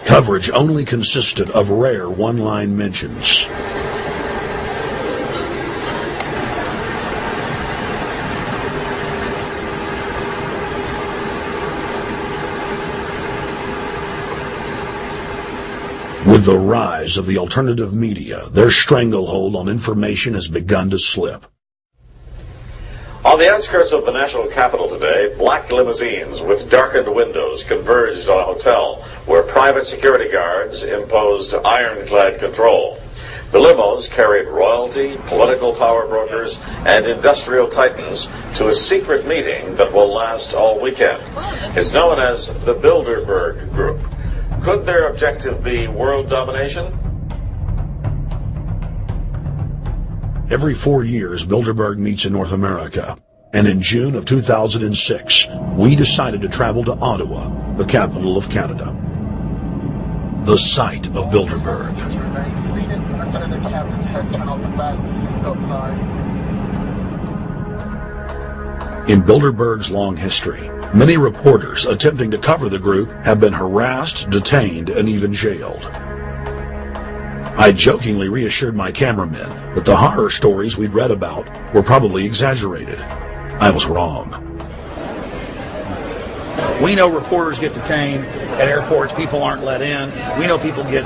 Coverage only consisted of rare one-line mentions. With the rise of the alternative media, their stranglehold on information has begun to slip. On the outskirts of the national capital today, black limousines with darkened windows converged on a hotel where private security guards imposed ironclad control. The limos carried royalty, political power brokers, and industrial titans to a secret meeting that will last all weekend. It's known as the Bilderberg Group. Could their objective be world domination? Every 4 years, Bilderberg meets in North America, and in June of 2006, we decided to travel to Ottawa, the capital of Canada. The site of Bilderberg. In Bilderberg's long history, many reporters attempting to cover the group have been harassed, detained, and even jailed. I jokingly reassured my cameramen that the horror stories we'd read about were probably exaggerated. I was wrong. We know reporters get detained at airports. People aren't let in. We know people get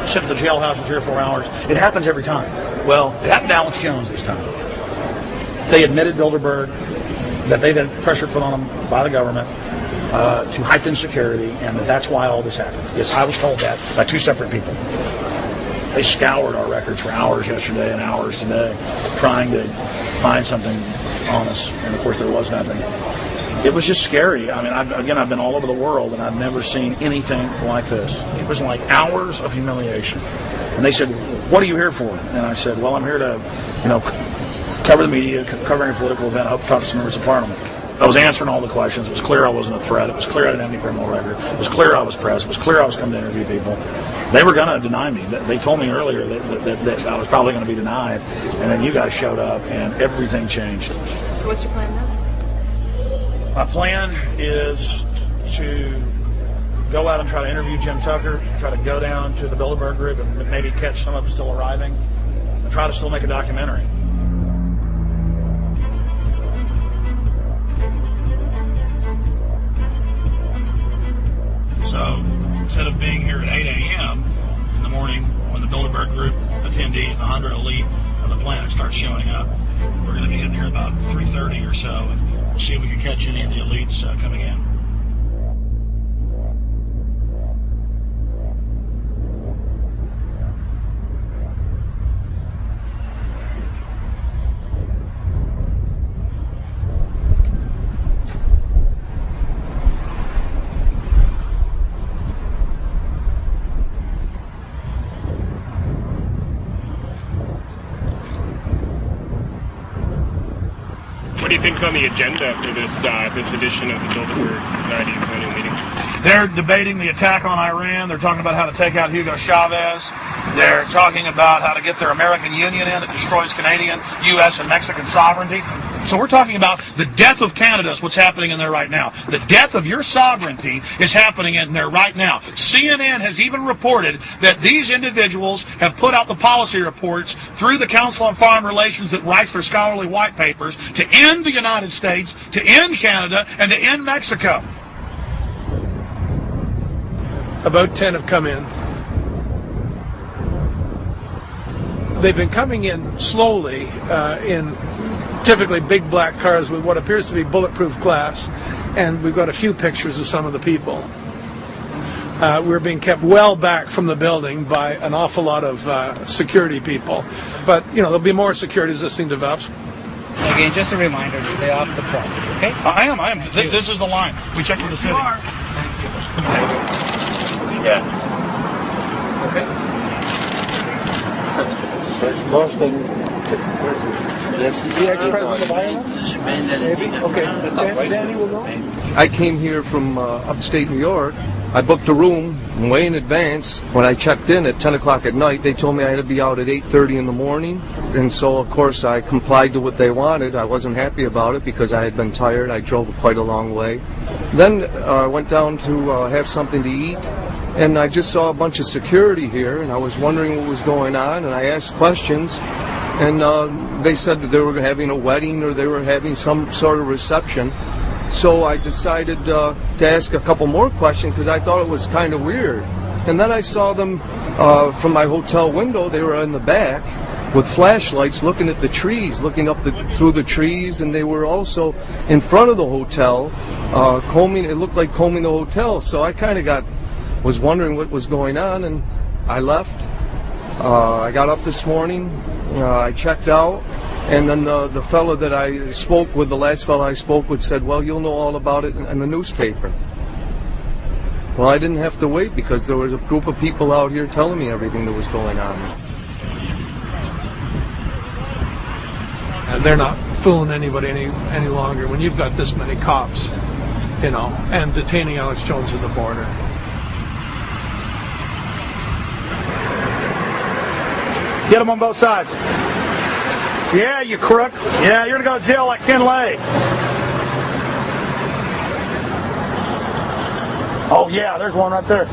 sent to the jailhouse in 3 or 4 hours. It happens every time. Well, it happened to Alex Jones this time. They admitted Bilderberg that they'd had pressure put on them by the government to heighten security, and that's why all this happened. Yes, I was told that by 2 separate people. They scoured our records for hours yesterday and hours today, trying to find something on us, and of course there was nothing. It was just scary. I mean, I've been all over the world, and I've never seen anything like this. It was like hours of humiliation. And they said, "What are you here for?" And I said, "Well, I'm here to, cover the media, covering a political event. I hope to talk to some members of Parliament." I was answering all the questions. It was clear I wasn't a threat. It was clear I didn't have any criminal record. It was clear I was pressed. It was clear I was coming to interview people. They were going to deny me. They told me earlier that I was probably going to be denied, and then you guys showed up, and everything changed. So what's your plan now? My plan is to go out and try to interview Jim Tucker, try to go down to the Bilderberg Group and maybe catch some of them still arriving, and try to still make a documentary. So instead of being here at 8 a.m. in the morning when the Bilderberg Group attendees, the 100 elite of the planet, start showing up, we're going to be in here about 3:30 or so, and we'll see if we can catch any of the elites coming in. What do you think's on the agenda for this edition of the Bilderberg Society's annual meeting? They're debating the attack on Iran. They're talking about how to take out Hugo Chavez. They're talking about how to get their American Union in that destroys Canadian, U.S., and Mexican sovereignty. So we're talking about the death of Canada is what's happening in there right now. The death of your sovereignty is happening in there right now. CNN has even reported that these individuals have put out the policy reports through the Council on Foreign Relations that writes their scholarly white papers to end the United States, to end Canada, and to end Mexico. About 10 have come in. They've been coming in slowly in typically big black cars with what appears to be bulletproof glass, and we've got a few pictures of some of the people. We're being kept well back from the building by an awful lot of security people, but there'll be more security as this thing develops. Again, just a reminder to stay off the property, okay? I am. This is the line. We checked with the city. Thank you. Yeah. Okay. Yes. The ex-president of Ireland? Maybe? Okay. Danny will know. I came here from upstate New York I booked a room way in advance. When I checked in at 10 o'clock at night, they told me I had to be out at 8:30 in the morning. And so, of course, I complied to what they wanted. I wasn't happy about it because I had been tired. I drove quite a long way. Then I went down to have something to eat, and I just saw a bunch of security here, and I was wondering what was going on, and I asked questions, and they said that they were having a wedding or they were having some sort of reception. So I decided to ask a couple more questions because I thought it was kind of weird. And then I saw them from my hotel window. They were in the back with flashlights looking at the trees, looking up through the trees, and they were also in front of the hotel combing. It looked like combing the hotel. So I kind of was wondering what was going on, and I left. I got up this morning. I checked out. And then the fellow that I spoke with, the last fellow I spoke with, said, well, you'll know all about it in the newspaper. Well, I didn't have to wait because there was a group of people out here telling me everything that was going on. And they're not fooling anybody any longer when you've got this many cops, you know, and detaining Alex Jones at the border. Get them on both sides. Yeah, you crook. Yeah, you're going to go to jail like Ken Lay. Oh, yeah, there's one right there.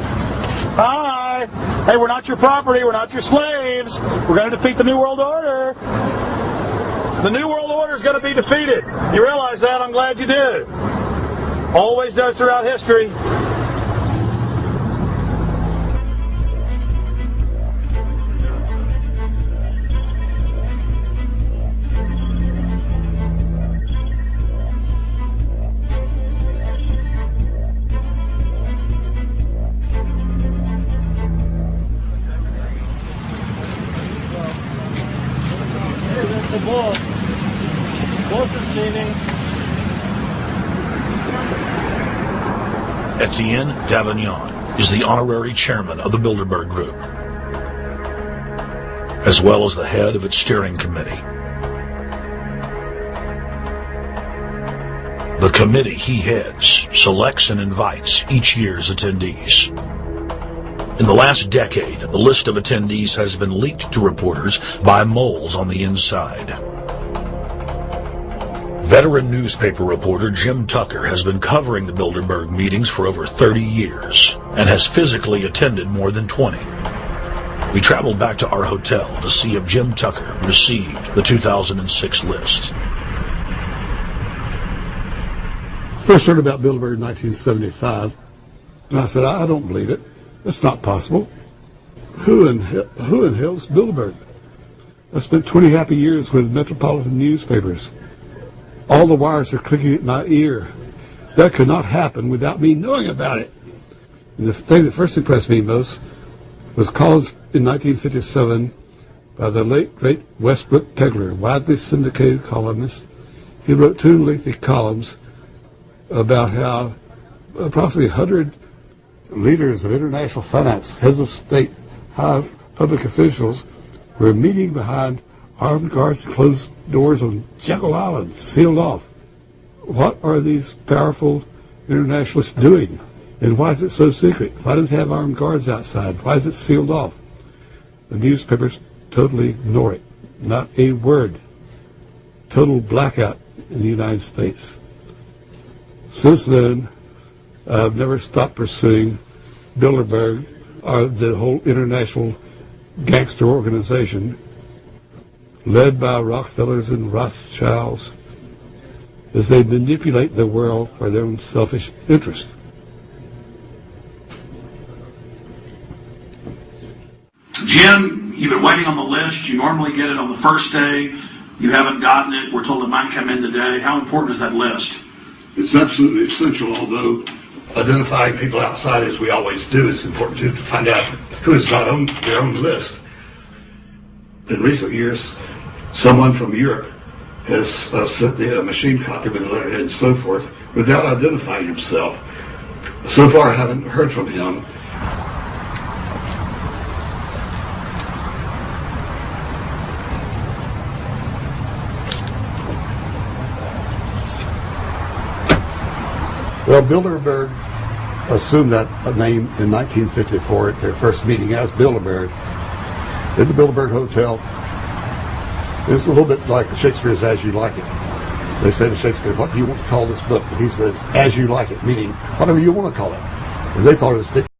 Hi. Hey, we're not your property. We're not your slaves. We're going to defeat the New World Order. The New World Order is going to be defeated. You realize that? I'm glad you do. Always does throughout history. Etienne Davignon is the honorary chairman of the Bilderberg Group, as well as the head of its steering committee. The committee he heads selects and invites each year's attendees. In the last decade, the list of attendees has been leaked to reporters by moles on the inside. Veteran newspaper reporter Jim Tucker has been covering the Bilderberg meetings for over 30 years and has physically attended more than 20. We traveled back to our hotel to see if Jim Tucker received the 2006 list. First heard about Bilderberg in 1975, and I said, I don't believe it. That's not possible. Who in hell's Bilderberg? I spent 20 happy years with metropolitan newspapers. All the wires are clicking at my ear. That could not happen without me knowing about it. And the thing that first impressed me most was columns in 1957 by the late, great Westbrook Pegler, widely syndicated columnist. He wrote 2 lengthy columns about how approximately 100 leaders of international finance, heads of state, high public officials were meeting behind armed guards and closed doors on Jekyll Island, sealed off. What are these powerful internationalists doing? And why is it so secret? Why do they have armed guards outside? Why is it sealed off? The newspapers totally ignore it. Not a word. Total blackout in the United States. Since then, I've never stopped pursuing Bilderberg, or the whole international gangster organization led by Rockefellers and Rothschilds, as they manipulate the world for their own selfish interest. Jim, you've been waiting on the list. You normally get it on the first day. You haven't gotten it. We're told it might come in today. How important is that list? It's absolutely essential, although identifying people outside, as we always do, is important to find out who is not on their own list. In recent years, someone from Europe has sent a machine copy with a letterhead and so forth without identifying himself. So far, I haven't heard from him. Well, Bilderberg assumed that name in 1954 at their first meeting as Bilderberg. At the Bilderberg Hotel. It's a little bit like Shakespeare's As You Like It. They say to Shakespeare, what do you want to call this book? And he says, As You Like It, meaning whatever you want to call it. And they thought it was